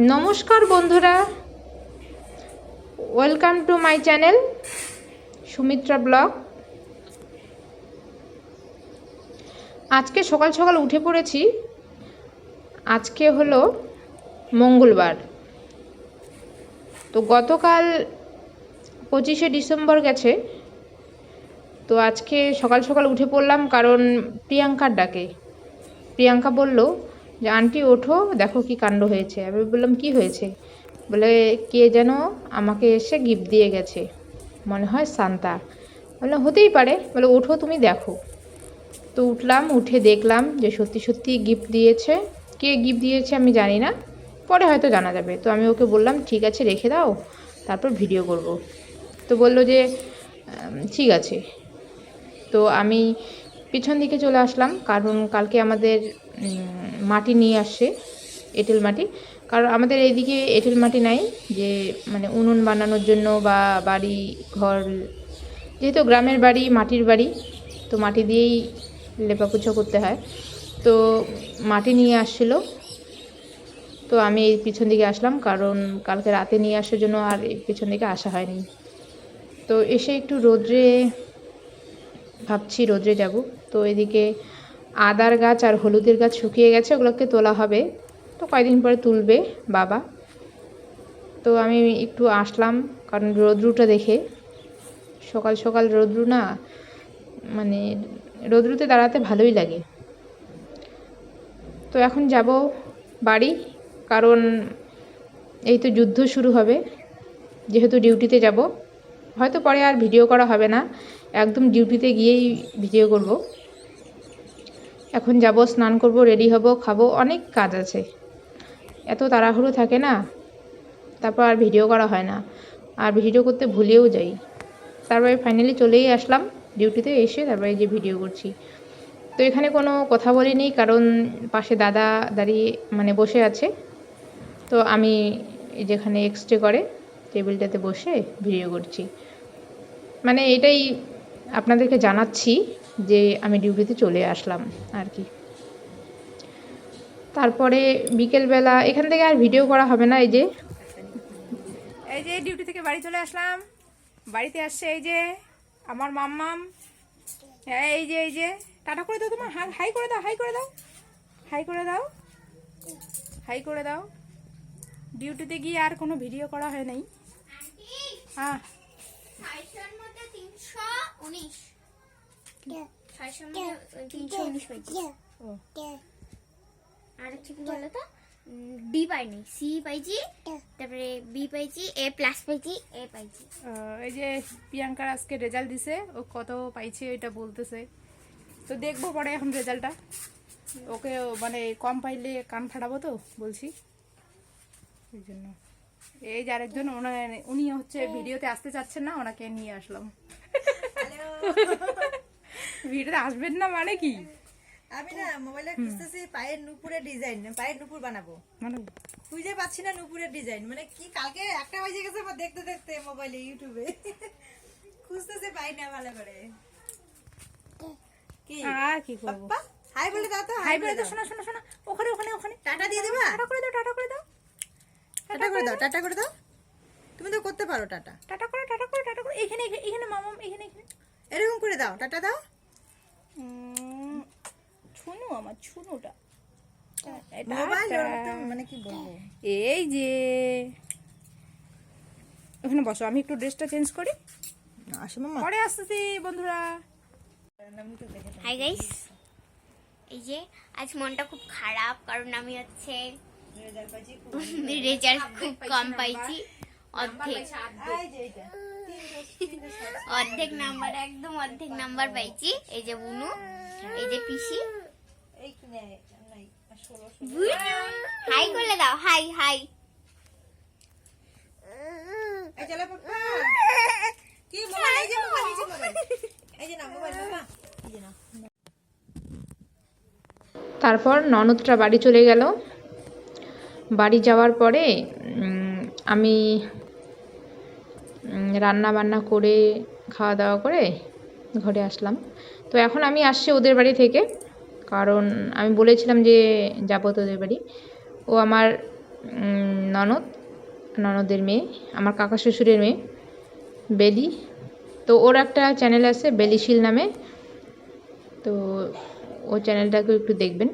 নমস্কার বন্ধুরা, welcome to my channel Sumitra blog. আজকে সকাল সকাল উঠে পড়েছি। আজকে হলো মঙ্গলবার। তো গতকাল 25শে ডিসেম্বর গেছে। তো আজকে সকাল সকাল উঠে পড়লাম কারণ প্রিয়াঙ্কার ডাকে। প্রিয়াঙ্কা বলল যে আন্টি ওঠো, দেখো কি কাণ্ড হয়েছে। আমি বললাম কি হয়েছে? বলে কে যেন আমাকে এসে গিফট দিয়ে গেছে, মনে হয় সান্তা। বললাম হতেই পারে। বলে ওঠো তুমি দেখো। তো উঠলাম, উঠে দেখলাম যে সত্যি সত্যি গিফট দিয়েছে। কে গিফট দিয়েছে আমি জানি না, পরে হয়তো জানা যাবে। তো আমি ওকে বললাম ঠিক আছে রেখে দাও, তারপর ভিডিও করব। তো বললো যে ঠিক আছে। তো আমি পিছন দিকে চলে আসলাম কারণ কালকে আমাদের মাটি নিয়ে আসছে, এঁটেল মাটি। কারণ আমাদের এইদিকে এঁটেল মাটি নাই, যে মানে উনুন বানানোর জন্য বা বাড়ি ঘর, যেহেতু গ্রামের বাড়ি, মাটির বাড়ি, তো মাটি দিয়েই লেপাপোছা করতে হয়। তো মাটি নিয়ে আসছিলো। তো আমি এই পিছন দিকে আসলাম কারণ কালকে রাতে নিয়ে আসার জন্য আর পিছন দিকে আসা হয়নি। তো এসে একটু রোদ্রে, ভাবছি রোদ্রে যাব। তো এদিকে আদার গাছ আর হলুদের গাছ শুকিয়ে গেছে, ওগুলোকে তোলা হবে। তো কয়েকদিন পরে তুলবে বাবা। তো আমি একটু আসলাম কারণ রোদ্রুটা দেখে। সকাল সকাল রোদ্রু না, মানে রোদ্রুতে দাঁড়াতে ভালোই লাগে। তো এখন যাব বাড়ি, কারণ এই তো যুদ্ধ শুরু হবে, যেহেতু ডিউটিতে যাব। হয়তো পরে আর ভিডিও করা হবে না, একদম ডিউটিতে গিয়েই ভিডিও করব। এখন যাব, স্নান করব, রেডি হব, খাবো, অনেক কাজ আছে। এত তাড়াহুড়ো থাকে না, তারপর আর ভিডিও করা হয় না, আর ভিডিও করতে ভুলেও যাই। তারপরে ফাইনালি চলেই আসলাম ডিউটিতে। এসে তারপরে যে ভিডিও করছি। তো এখানে কোনো কথা বলিনি কারণ পাশে দাদা দাঁড়িয়ে মানে বসে আছে। তো আমি যেখানে এক্সট্রে করে টেবিলটাতে বসে ভিডিও করছি। মানে এটাই আপনাদেরকে জানাচ্ছি যে আমি ডিউটিতে চলে আসলাম আর কি। তারপরে বিকেলবেলা এখান থেকে আর ভিডিও করা হবে না। এই যে ডিউটি থেকে বাড়ি চলে আসলাম। বাড়িতে আসছে এই যে আমার মাম্মাম। এই যে টাটা করে দাও, তোমার হাই করে দাও, হাই করে দাও, হাই করে দাও, হাই করে দাও। ডিউটিতে গিয়ে আর কোনো ভিডিও করা হয় নাই। হ্যাঁ, 319 আর হচ্ছে কি বলতো, বি পাইনি, সি পাইছি, তারপরে বি পাইছি, এ প্লাস পাইছি, এ পাইছি। এই যে প্রিয়াঙ্কার আজকে রেজাল্ট দিছে, ও কত পাইছে ওইটা বলতেছে। তো দেখবো পরে এখন রেজাল্টটা। ওকে মানে কম পাইলে কান ফাটাবো, তো বলছি ওই জন্য। এই যে আরেকজন, উনি হচ্ছে ভিডিওতে আসতে চাচ্ছেন না, ওনাকে নিয়ে আসলাম। ভিডিওতে আসবেন না মানে কি? আমি না মোবাইলে খুঁজতেছি পায়ের নুপুরের ডিজাইন, পায়ের নুপুর বানাবো, মানে খুঁজে পাচ্ছি না নুপুরের ডিজাইন। মানে কি কালকে 1টা বাজে গেছে আমার দেখতে দেখতে মোবাইলে ইউটিউবে খুঁজতেছি পাই না ভালো করে। কি আর কি করবো? হাই বলে দাও তো, হাই বলে দাও। শোনা শোনা শোনা, ওখানে ওখানে ওখানে টাটা দিয়ে দেবা। টাটা করে দাও, টাটা করে দাও, টাটা করে দাও, টাটা করে দাও। তুমি তো করতে পারো টাটা। টাটা করে, টাটা করে, টাটা করে। এখানে এখানে মামাম, এখানে এখানে এরকম করে দাও, টাটা দাও। ছুনু, আমার ছুনুটা। মোবাইল ওর মতো, মানে কি বলবো। এই যে ওখানে বসো, আমি একটু ড্রেসটা চেঞ্জ করি, আসো মামা। পরে আসতেছি বন্ধুরা। হাই গাইস, এই যে আজ মনটা খুব খারাপ কারণ আমি হচ্ছে রেজাল্ট খুব কম পাইছি। অর্ধেক নাম্বার, একদম অর্ধেক নাম্বার পাইছি। এই যে বুনু, এই যে পিসি। হাই করে দাও, হাই হাই। এই চলো পাপা। কি মোবাইল? এই যে মোবাইল, এই যে মোবাইল, এই যে না মোবাইল মামা, এই যে না। তারপর ননদটা বাড়ি চলে গেল। বাড়ি যাওয়ার পরে আমি রান্না বান্না করে খাওয়া দাওয়া করে ঘরে আসলাম। তো এখন আমি আসছি ওদের বাড়ি থেকে, কারণ আমি বলেছিলাম যে যাবো তোদের বাড়ি। ও আমার ননদের মেয়ে, আমার কাকা শ্বশুরের মেয়ে বেলি। তো ওর একটা চ্যানেল আছে বেলিশিল নামে, তো ও চ্যানেলটাকে একটু দেখবেন।